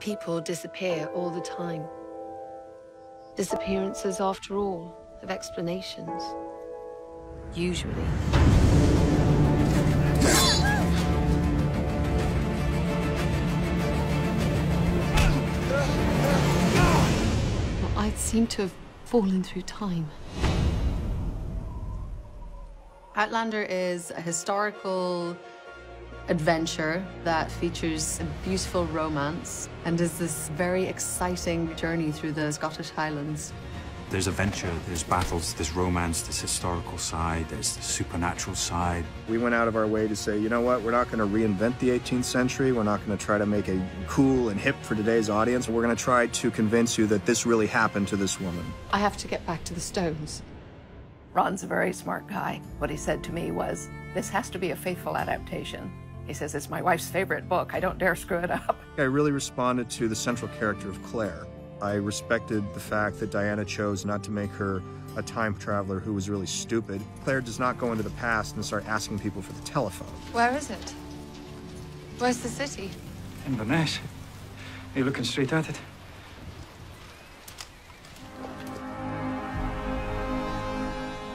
People disappear all the time. Disappearances, after all, have explanations. Usually. Well, I seem to have fallen through time. Outlander is a historical adventure that features a beautiful romance and is this very exciting journey through the Scottish Highlands. There's adventure, there's battles, there's romance, there's historical side, there's the supernatural side. We went out of our way to say, you know what, we're not going to reinvent the 18th century. We're not going to try to make it cool and hip for today's audience. We're going to try to convince you that this really happened to this woman. I have to get back to the Stones. Ron's a very smart guy. What he said to me was, this has to be a faithful adaptation. He says, it's my wife's favorite book. I don't dare screw it up. I really responded to the central character of Claire. I respected the fact that Diana chose not to make her a time traveler who was really stupid. Claire does not go into the past and start asking people for the telephone. Where is it? Where's the city? Inverness. Are you looking straight at it?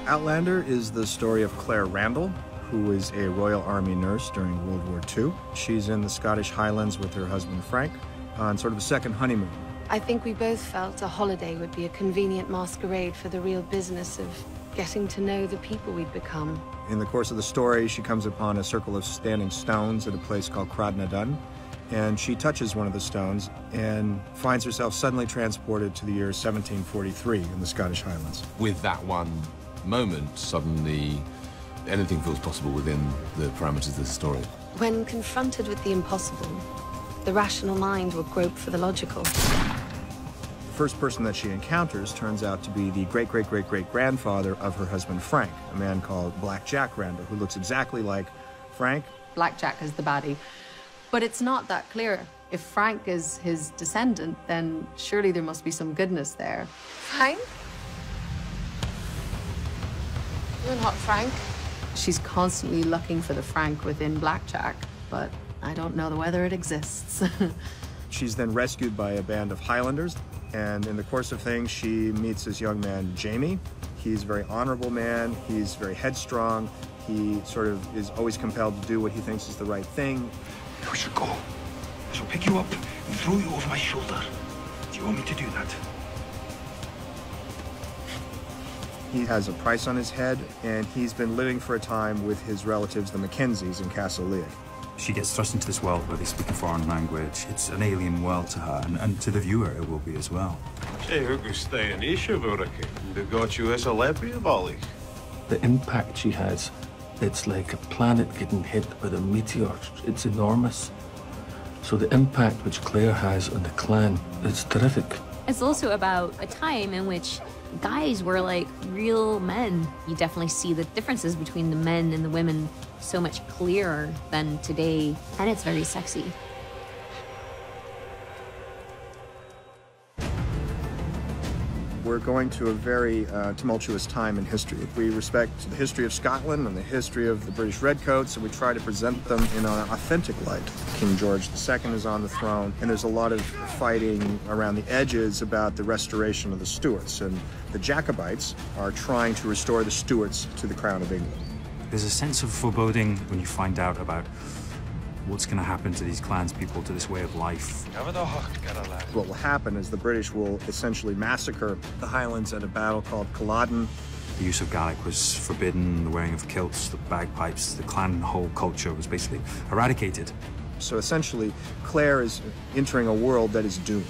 Outlander is the story of Claire Randall, who is a Royal Army nurse during World War II. She's in the Scottish Highlands with her husband Frank on sort of a second honeymoon. I think we both felt a holiday would be a convenient masquerade for the real business of getting to know the people we'd become. In the course of the story, she comes upon a circle of standing stones at a place called Crodnadun, and she touches one of the stones and finds herself suddenly transported to the year 1743 in the Scottish Highlands. With that one moment, suddenly anything feels possible within the parameters of the story. When confronted with the impossible, the rational mind will grope for the logical. The first person that she encounters turns out to be the great-great-great-great-grandfather of her husband Frank, a man called Black Jack Randall, who looks exactly like Frank. Black Jack is the baddie. But it's not that clear. If Frank is his descendant, then surely there must be some goodness there. Frank? You're not Frank. She's constantly looking for the Frank within Black Jack, but I don't know whether it exists. She's then rescued by a band of Highlanders, and in the course of things, she meets this young man, Jamie. He's a very honorable man. He's very headstrong. He sort of is always compelled to do what he thinks is the right thing. We should go. I shall pick you up and throw you over my shoulder. Do you want me to do that? He has a price on his head, and he's been living for a time with his relatives, the Mackenzies, in Castle Leigh. She gets thrust into this world where they speak a foreign language. It's an alien world to her, and to the viewer it will be as well. The impact she has, it's like a planet getting hit with a meteor. It's enormous. So the impact which Claire has on the clan is terrific. It's also about a time in which guys were like real men. You definitely see the differences between the men and the women so much clearer than today, and it's very sexy. We're going to a very tumultuous time in history. We respect the history of Scotland and the history of the British Redcoats, and we try to present them in an authentic light. King George II is on the throne, and there's a lot of fighting around the edges about the restoration of the Stuarts, and the Jacobites are trying to restore the Stuarts to the crown of England. There's a sense of foreboding when you find out about what's going to happen to these clans people, to this way of life. What will happen is the British will essentially massacre the Highlands at a battle called Culloden. The use of Gaelic was forbidden, the wearing of kilts, the bagpipes, the clan whole culture was basically eradicated. So essentially, Claire is entering a world that is doomed.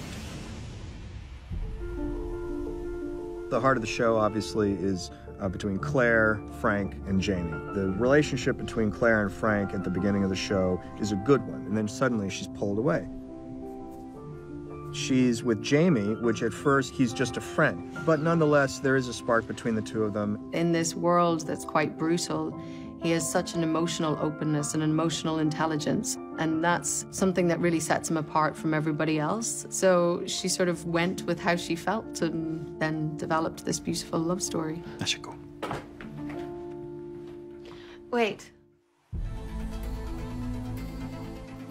The heart of the show, obviously, is between Claire, Frank, and Jamie. The relationship between Claire and Frank at the beginning of the show is a good one, and then suddenly she's pulled away. She's with Jamie, which at first he's just a friend, but nonetheless there is a spark between the two of them. In this world that's quite brutal, he has such an emotional openness and an emotional intelligence, and that's something that really sets him apart from everybody else. So she sort of went with how she felt and then developed this beautiful love story. I should go. Wait.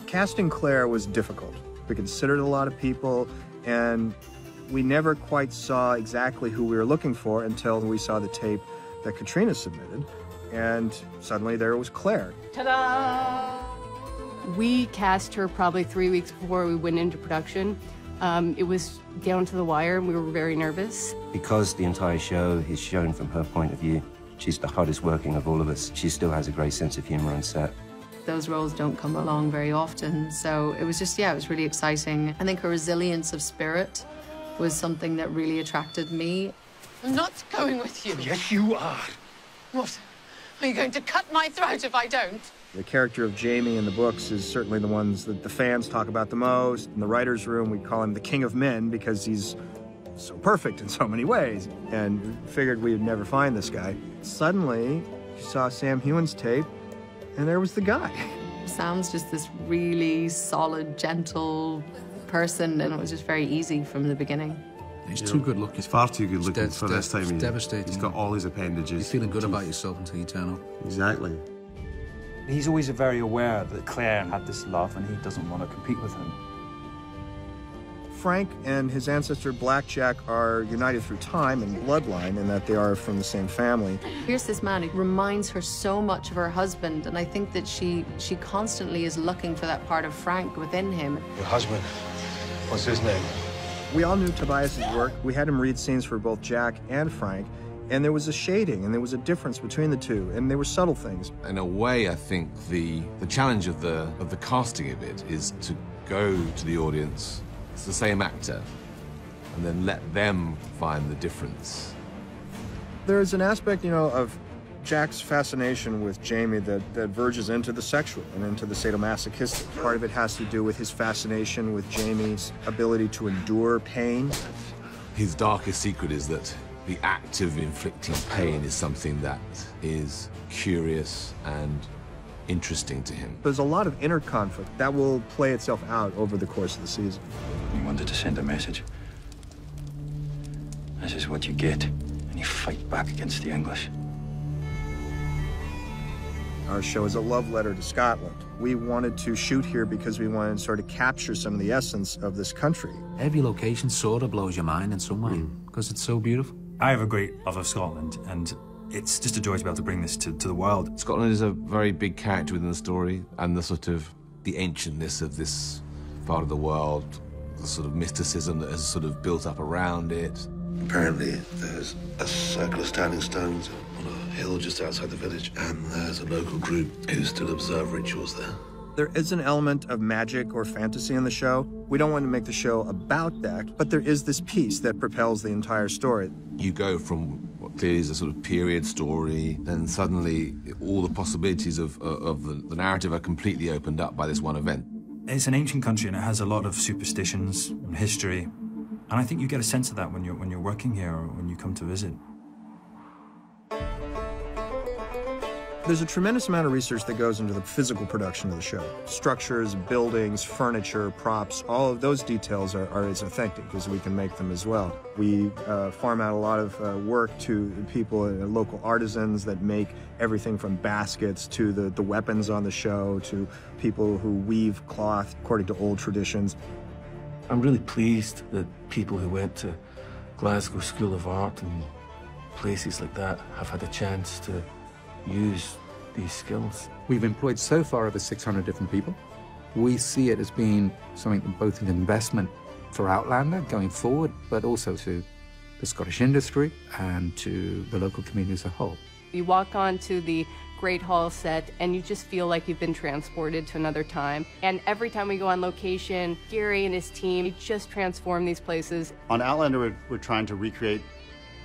Casting Claire was difficult. We considered a lot of people, and we never quite saw exactly who we were looking for until we saw the tape that Katrina submitted, and suddenly there was Claire. Ta-da! We cast her probably 3 weeks before we went into production. It was down to the wire, and we were very nervous. Because the entire show is shown from her point of view, she's the hardest working of all of us. She still has a great sense of humor on set. Those roles don't come along very often, so it was just, yeah, it was really exciting. I think her resilience of spirit was something that really attracted me. I'm not going with you. Yes, you are. What? Are you going to cut my throat if I don't? The character of Jamie in the books is certainly the ones that the fans talk about the most. In the writer's room, we call him the king of men because he's so perfect in so many ways. And figured we would never find this guy. Suddenly, you saw Sam Heughan's tape, and there was the guy. Sam's just this really solid, gentle person, and it was just very easy from the beginning. He's too good looking. He's far too good looking for this time. It's devastating. He's got all his appendages. You're feeling good about yourself until you turn up. Exactly. He's always very aware that Claire had this love and he doesn't want to compete with him. Frank and his ancestor Blackjack are united through time and bloodline in that they are from the same family. Here's this man who reminds her so much of her husband, and I think that she constantly is looking for that part of Frank within him. Your husband, what's his name? We all knew Tobias's work. We had him read scenes for both Jack and Frank, and there was a shading and there was a difference between the two, and they were subtle things. In a way, I think the challenge of the casting of it is to go to the audience, it's the same actor, and then let them find the difference. There's an aspect, you know, of Jack's fascination with Jamie that verges into the sexual and into the sadomasochistic. Part of it has to do with his fascination with Jamie's ability to endure pain. His darkest secret is that the act of inflicting pain is something that is curious and interesting to him. There's a lot of inner conflict that will play itself out over the course of the season. He wanted to send a message. This is what you get when you fight back against the English. Our show is a love letter to Scotland. We wanted to shoot here because we wanted to sort of capture some of the essence of this country. Every location sort of blows your mind in some way because it's so beautiful. I have a great love of Scotland, and it's just a joy to be able to bring this to the world. Scotland is a very big character within the story, and the sort of the ancientness of this part of the world, the sort of mysticism that has sort of built up around it. Apparently, there's a circle of standing stones on a hill just outside the village, and there's a local group who still observe rituals there. There is an element of magic or fantasy in the show. We don't want to make the show about that, but there is this piece that propels the entire story. You go from what clearly is a sort of period story, then suddenly all the possibilities of the narrative are completely opened up by this one event. It's an ancient country, and it has a lot of superstitions and history. And I think you get a sense of that when you're working here or when you come to visit. There's a tremendous amount of research that goes into the physical production of the show. Structures, buildings, furniture, props, all of those details are as authentic as we can make them as well. We farm out a lot of work to people, local artisans that make everything from baskets to the weapons on the show to people who weave cloth according to old traditions. I'm really pleased that people who went to Glasgow School of Art and places like that have had a chance to use these skills. We've employed so far over 600 different people. We see it as being something both an investment for Outlander going forward, but also to the Scottish industry and to the local community as a whole. You walk onto the Great Hall set and you just feel like you've been transported to another time. And every time we go on location, Gary and his team just transform these places. On Outlander, we're trying to recreate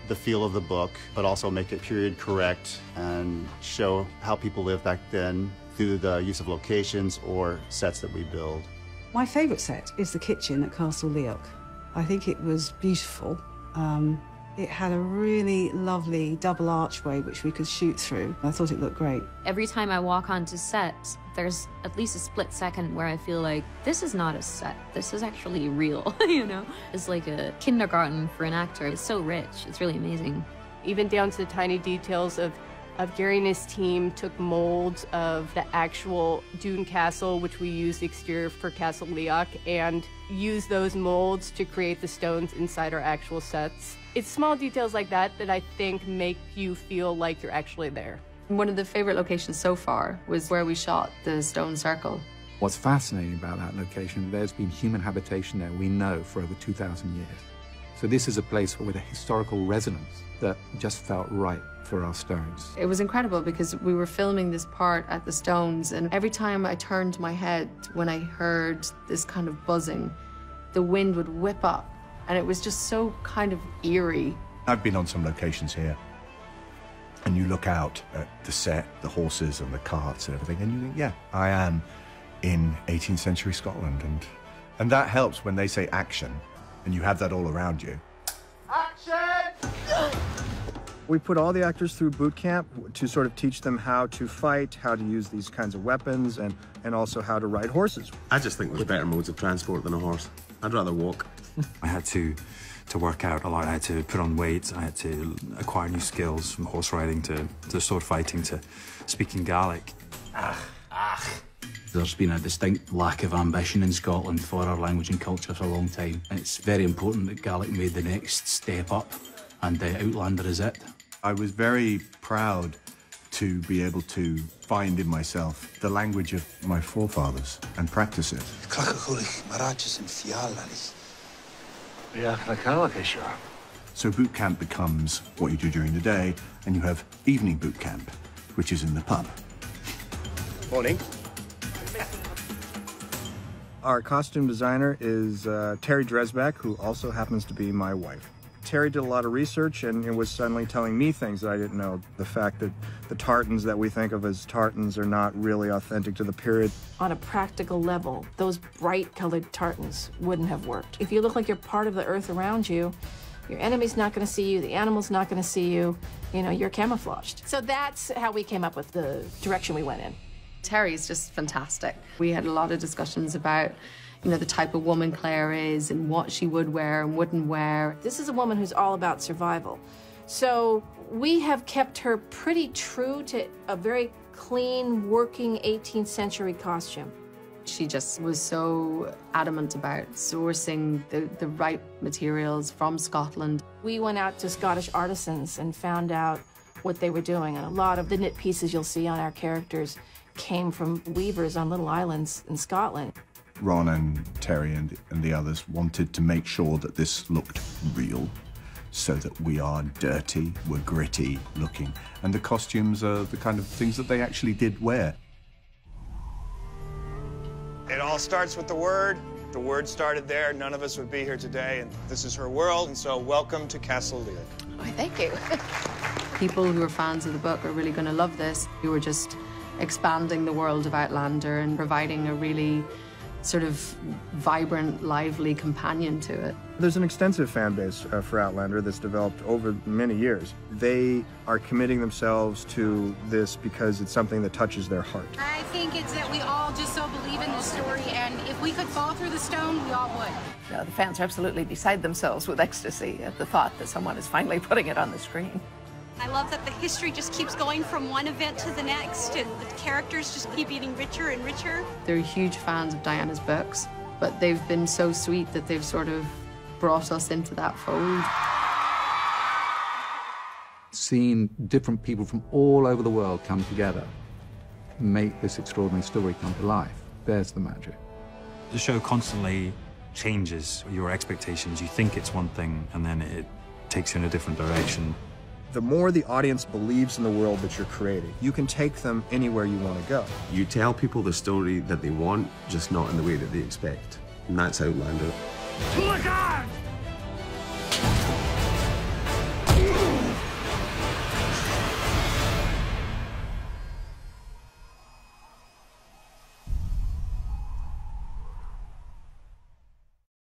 the feel of the book, but also make it period correct and show how people lived back then through the use of locations or sets that we build. My favourite set is the kitchen at Castle Leoch. I think it was beautiful. It had a really lovely double archway which we could shoot through. I thought it looked great. Every time I walk onto set, there's at least a split second where I feel like, this is not a set, this is actually real, you know? It's like a kindergarten for an actor. It's so rich, it's really amazing. Even down to the tiny details of Gary and his team took molds of the actual Dune Castle, which we used the exterior for Castle Leoch, and used those molds to create the stones inside our actual sets. It's small details like that that I think make you feel like you're actually there. One of the favorite locations so far was where we shot the stone circle. What's fascinating about that location, there's been human habitation there, we know, for over 2,000 years. So this is a place with a historical resonance that just felt right for our stones. It was incredible because we were filming this part at the stones, and every time I turned my head when I heard this kind of buzzing, the wind would whip up, and it was just so kind of eerie. I've been on some locations here, and you look out at the set, the horses and the carts and everything, and you think, yeah, I am in 18th century Scotland. And that helps when they say action, and you have that all around you. We put all the actors through boot camp to sort of teach them how to fight, how to use these kinds of weapons, and also how to ride horses. I just think there's better modes of transport than a horse. I'd rather walk. I had to work out a lot. I had to put on weight. I had to acquire new skills, from horse riding to sword fighting to speaking Gaelic. There's been a distinct lack of ambition in Scotland for our language and culture for a long time. And it's very important that Gaelic made the next step up, and Outlander is it. I was very proud to be able to find in myself the language of my forefathers and practice it. So boot camp becomes what you do during the day, and you have evening boot camp, which is in the pub. Morning. Our costume designer is Terry Dresbach, who also happens to be my wife. Terry did a lot of research and was suddenly telling me things that I didn't know. The fact that the tartans that we think of as tartans are not really authentic to the period. On a practical level, those bright-colored tartans wouldn't have worked. If you look like you're part of the earth around you, your enemy's not going to see you, the animal's not going to see you, you're camouflaged. So that's how we came up with the direction we went in. Terry's just fantastic. We had a lot of discussions about the type of woman Claire is and what she would wear and wouldn't wear. This is a woman who's all about survival. So we have kept her pretty true to a very clean, working 18th century costume. She just was so adamant about sourcing the right materials from Scotland. We went out to Scottish artisans and found out what they were doing, and a lot of the knit pieces you'll see on our characters came from weavers on little islands in Scotland. Ron and Terry and the others wanted to make sure that this looked real, so that we are dirty, we're gritty looking, and the costumes are the kind of things that they actually did wear. It all starts with the word. The word started there. None of us would be here today, and this is her world, and so welcome to Castle Leoch. Oh, thank you. People who are fans of the book are really going to love this. We were just expanding the world of Outlander and providing a really sort of vibrant, lively companion to it. There's an extensive fan base for Outlander that's developed over many years. They are committing themselves to this because it's something that touches their heart. I think it's that we all just so believe in this story, and if we could fall through the stone, we all would. The fans are absolutely beside themselves with ecstasy at the thought that someone is finally putting it on the screen. I love that the history just keeps going from one event to the next, and the characters just keep getting richer and richer. They're huge fans of Diana's books, but they've been so sweet that they've sort of brought us into that fold. Seeing different people from all over the world come together, make this extraordinary story come to life, there's the magic. The show constantly changes your expectations. You think it's one thing, and then it takes you in a different direction. The more the audience believes in the world that you're creating, you can take them anywhere you want to go. You tell people the story that they want, just not in the way that they expect. And that's Outlander. To the guard!